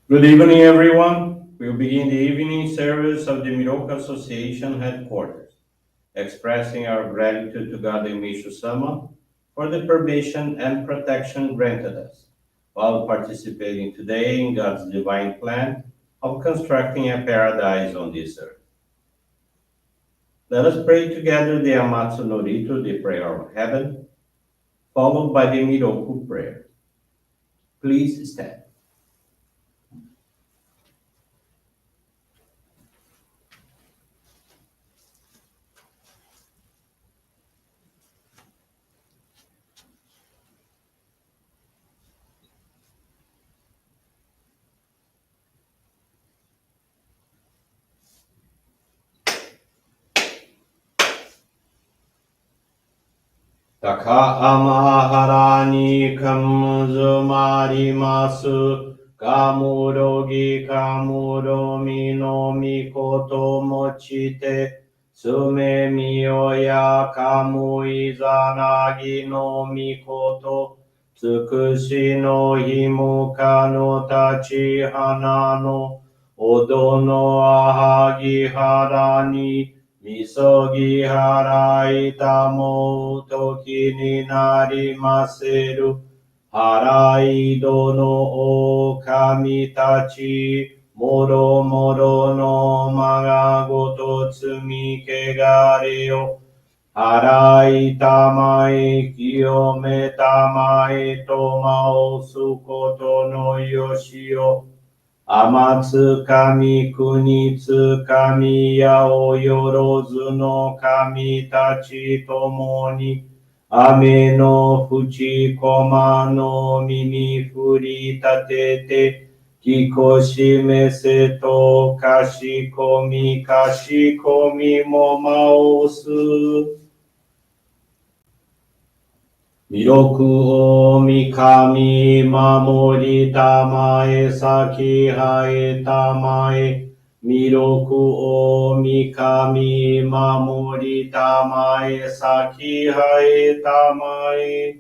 Good evening, everyone. We'll begin the evening service of the Miroku Association headquarters, expressing our gratitude to God and Meishu-sama for the permission and protection granted us while participating today in God's divine plan of constructing a paradise on this earth. Let us pray together the Amatsu-Norito, the prayer of heaven, followed by the Miroku Prayer. Please stand. Taka amahara ni kamuzumarimasu kamurogi kamuromi no mikoto mochite sume miyoya kamu izanagi no mikoto tsukushi no himuka no tachi hana no odo no ahagi hara ni Misogi harai tamo toki ni narimaseru harai dono o kami tachi moro moro no maga goto tsumi kegare o harai tamai kiyome tamai tomao sukoto no yoshi o Amatsu kami kunitsu kami yao yorozu no kami tachi tomo ni ame no fuchi koma no mimi furi tatete kikoshi mese to kashi komi mo maosu. Miroku o mikami mamori tamae saki hae tamae. Miroku o mikami mamori tamae saki hae tamae.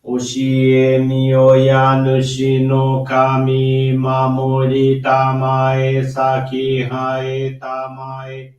Oshie miyoya nushi no kami mamori tamae saki hae tamae.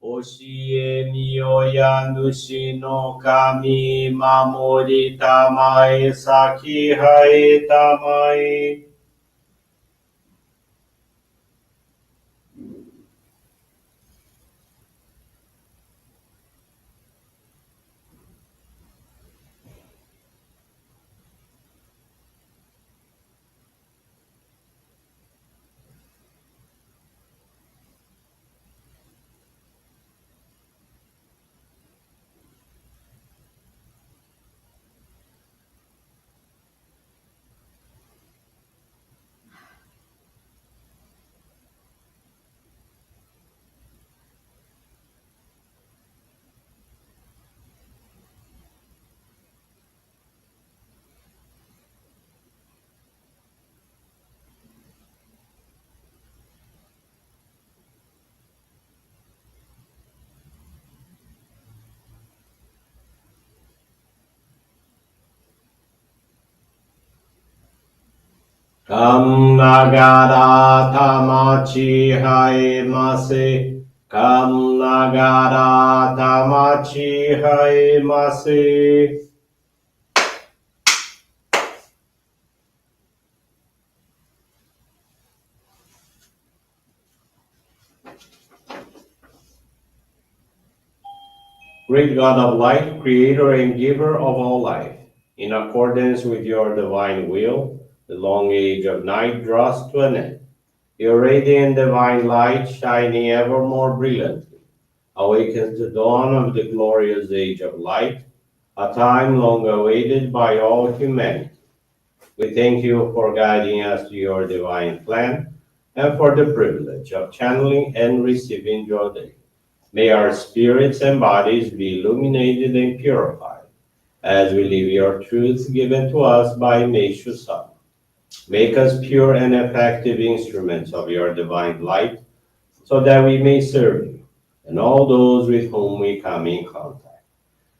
Oshie miyoya nushi no kami mamori tamae saki hae tamae. Kam nagara tamachi hae mase. Kam nagara tamachi hae mase. Great God of light, creator and giver of all life, in accordance with your divine will, the long age of night draws to an end. Your radiant divine light, shining ever more brilliantly, awakens the dawn of the glorious age of light, a time long awaited by all humanity. We thank you for guiding us to your divine plan and for the privilege of channeling and receiving your day. May our spirits and bodies be illuminated and purified as we live your truths given to us by Meishu-sama. Make us pure and effective instruments of your divine light so that we may serve you and all those with whom we come in contact.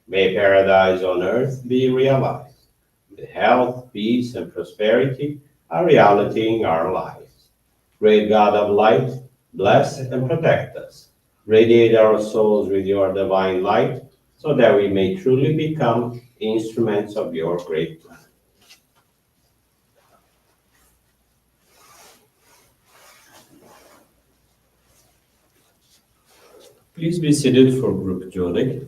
May paradise on earth be realized with health, peace, and prosperity a reality in our lives. Great God of light, bless and protect us. Radiate our souls with your divine light so that we may truly become instruments of your great plan. Please be seated for group Johrei.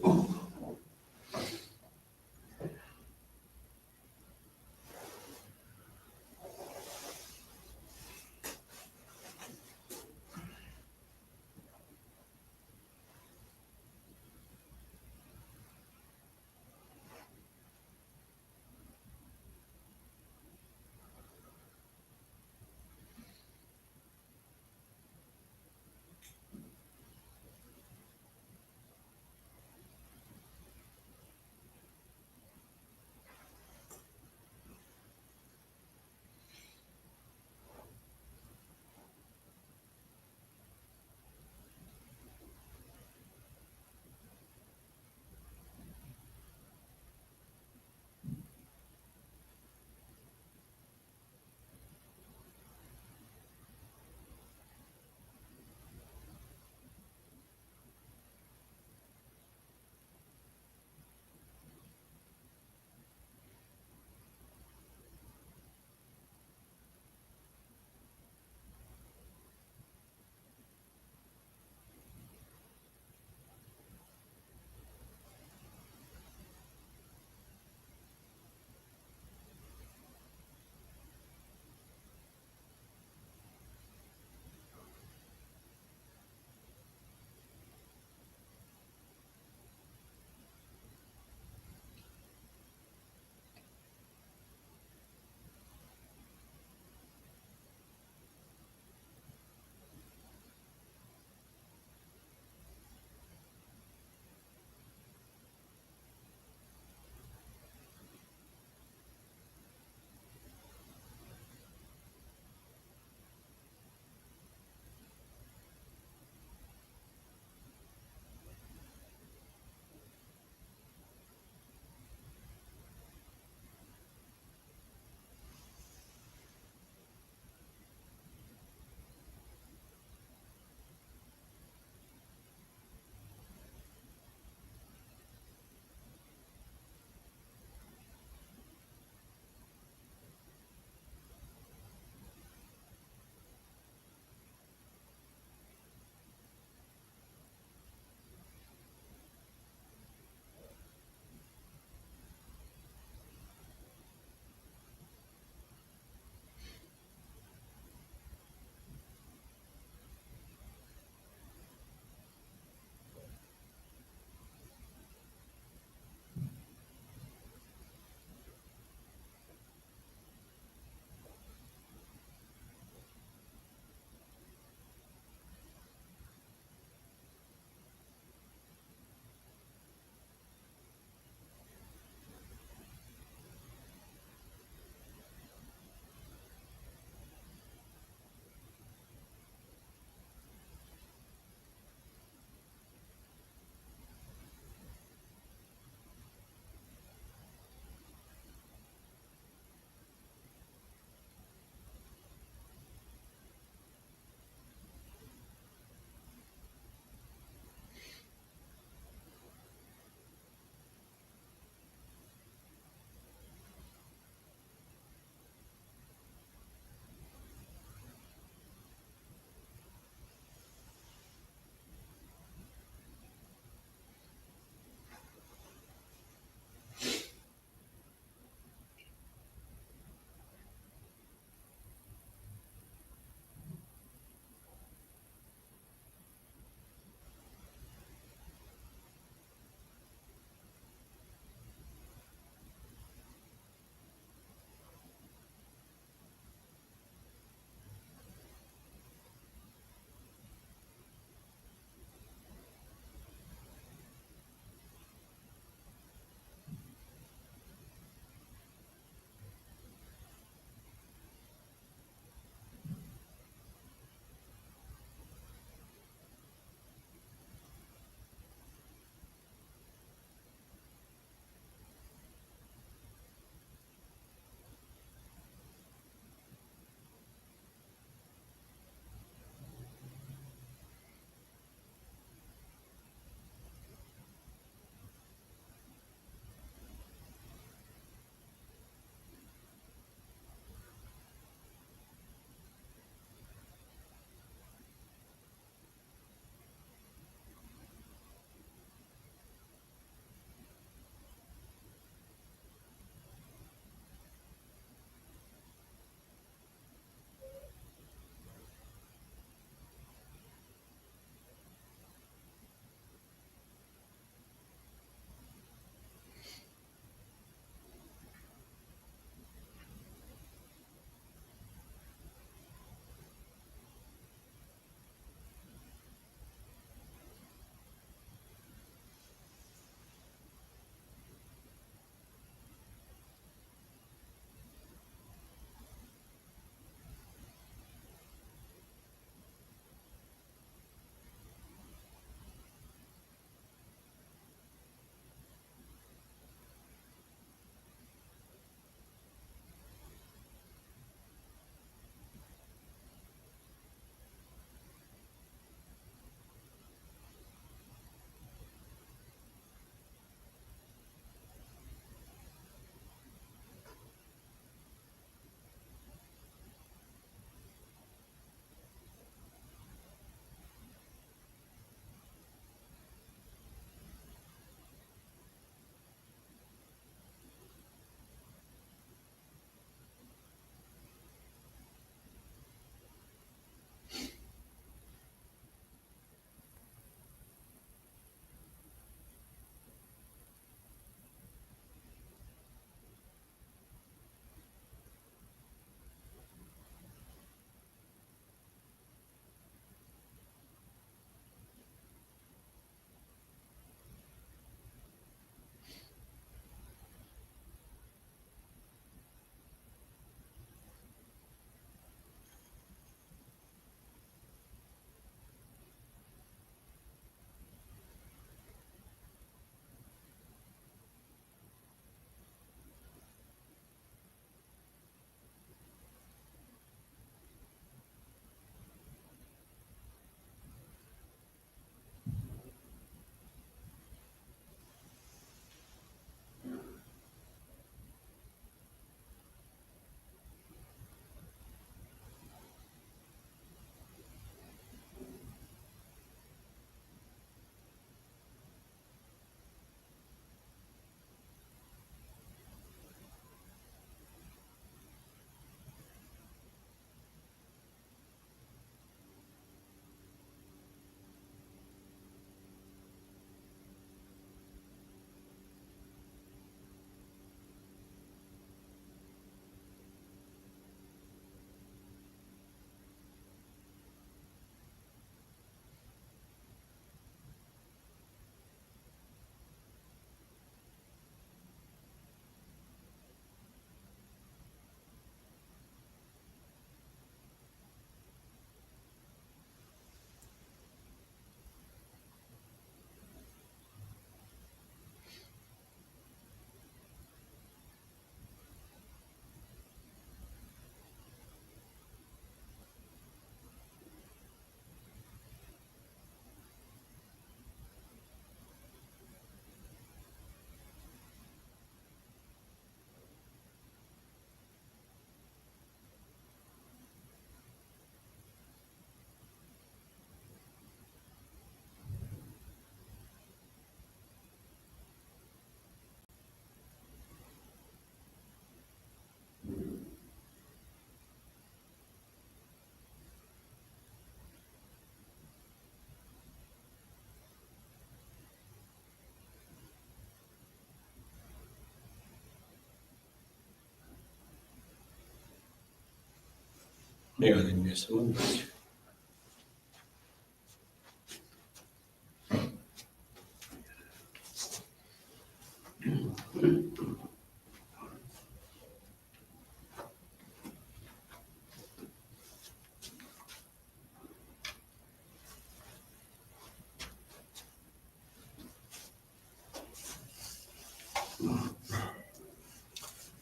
May God in Meishu-sama bless you.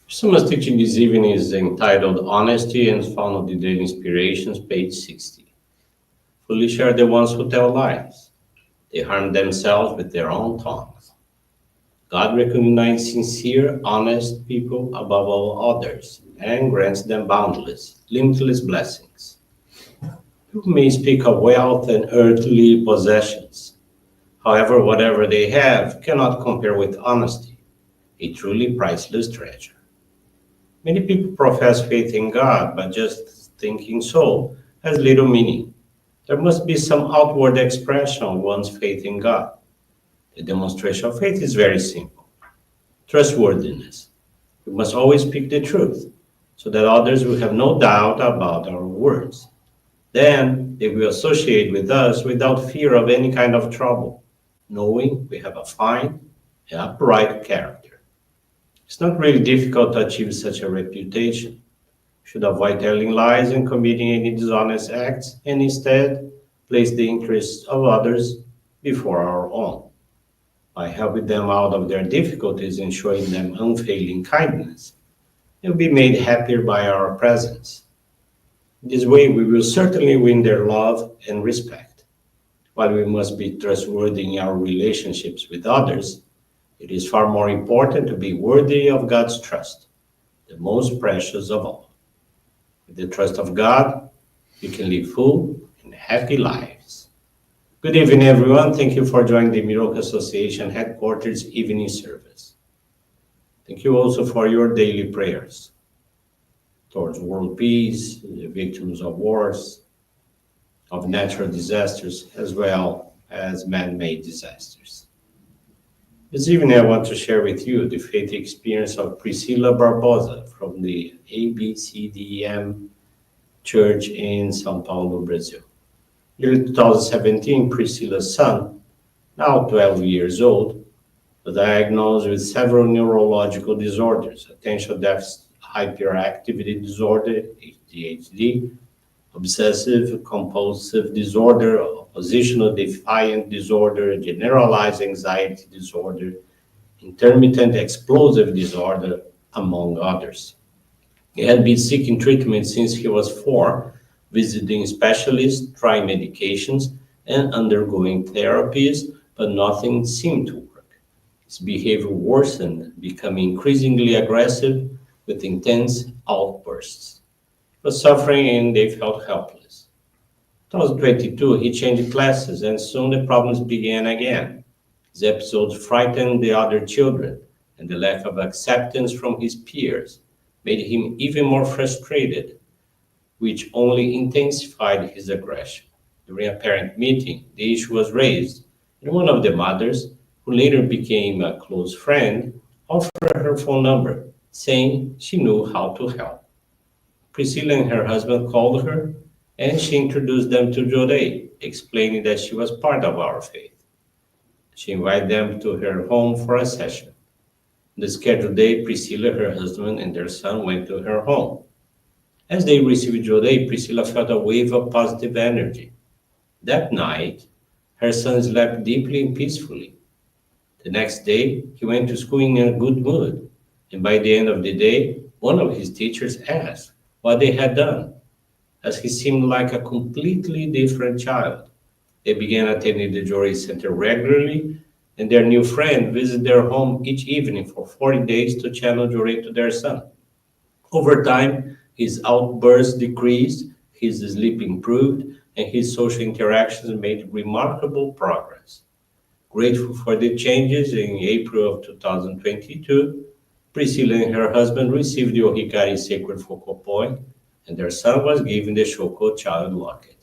Meishu-sama's teaching this evening is entitled Honesty and is found on the Daily Inspirations, page 60. Foolish are the ones who tell lies. They harm themselves with their own tongues. God recognizes sincere, honest people above all others and grants them boundless, limitless blessings. People may speak of wealth and earthly possessions. However, whatever they have cannot compare with honesty, a truly priceless treasure. Many people profess faith in God, but just thinking so has little meaning. There must be some outward expression of one's faith in God. The demonstration of faith is very simple: trustworthiness. We must always speak the truth, so that others will have no doubt about our words. Then they will associate with us without fear of any kind of trouble, knowing we have a fine and upright character. It's not really difficult to achieve such a reputation. We should avoid telling lies and committing any dishonest acts, and instead place the interests of others before our own. By helping them out of their difficulties and showing them unfailing kindness, they will be made happier by our presence. In this way, we will certainly win their love and respect. While we must be trustworthy in our relationships with others, it is far more important to be worthy of God's trust, the most precious of all. With the trust of God, we can live full and happy lives. Good evening, everyone. Thank you for joining the Miroku Association headquarters evening service. Thank you also for your daily prayers towards world peace, the victims of wars, of natural disasters, as well as man-made disasters. This evening, I want to share with you the faith experience of Priscilla Barbosa from the ABCDM Church in São Paulo, Brazil. In 2017, Priscilla's son, now 12 years old, was diagnosed with several neurological disorders: attention deficit hyperactivity disorder, ADHD, obsessive compulsive disorder, oppositional defiant disorder, generalized anxiety disorder, intermittent explosive disorder, among others. He had been seeking treatment since he was 4, visiting specialists, trying medications, and undergoing therapies, but nothing seemed to work. His behavior worsened, becoming increasingly aggressive with intense outbursts. He was suffering and they felt helpless. In 2022, he changed classes, and soon the problems began again. His episodes frightened the other children, and the lack of acceptance from his peers made him even more frustrated, which only intensified his aggression. During a parent meeting, the issue was raised, and one of the mothers, who later became a close friend, offered her phone number, saying she knew how to help. Priscilla and her husband called her, and she introduced them to Johrei, explaining that she was part of our faith. She invited them to her home for a session. On the scheduled day, Priscilla, her husband, and their son went to her home. As they received Johrei, Priscilla felt a wave of positive energy. That night, her son slept deeply and peacefully. The next day, he went to school in a good mood, and by the end of the day, one of his teachers asked what they had done, as he seemed like a completely different child. They began attending the Johrei Center regularly, and their new friend visited their home each evening for 40 days to channel Johrei to their son. Over time, his outbursts decreased, his sleep improved, and his social interactions made remarkable progress. Grateful for the changes, in April of 2022, Priscilla and her husband received the Ohikari sacred focal point, and their son was given the Shoko child locket.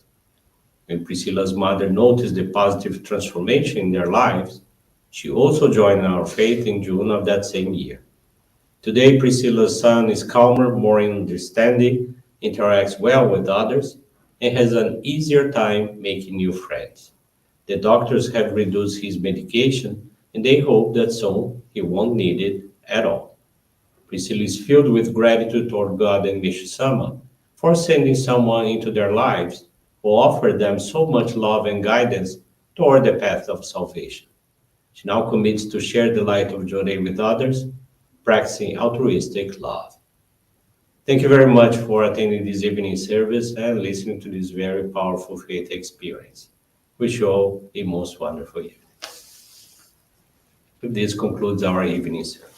When Priscilla's mother noticed the positive transformation in their lives, she also joined our faith in June of that same year. Today, Priscilla's son is calmer, more understanding, interacts well with others, and has an easier time making new friends. The doctors have reduced his medication, and they hope that soon he won't need it at all. Priscilla is filled with gratitude toward God and Meishu-sama for sending someone into their lives who offered them so much love and guidance toward the path of salvation. She now commits to share the light of Johrei with others, practicing altruistic love. Thank you very much for attending this evening service and listening to this very powerful faith experience. Wish you all a most wonderful evening. This concludes our evening service.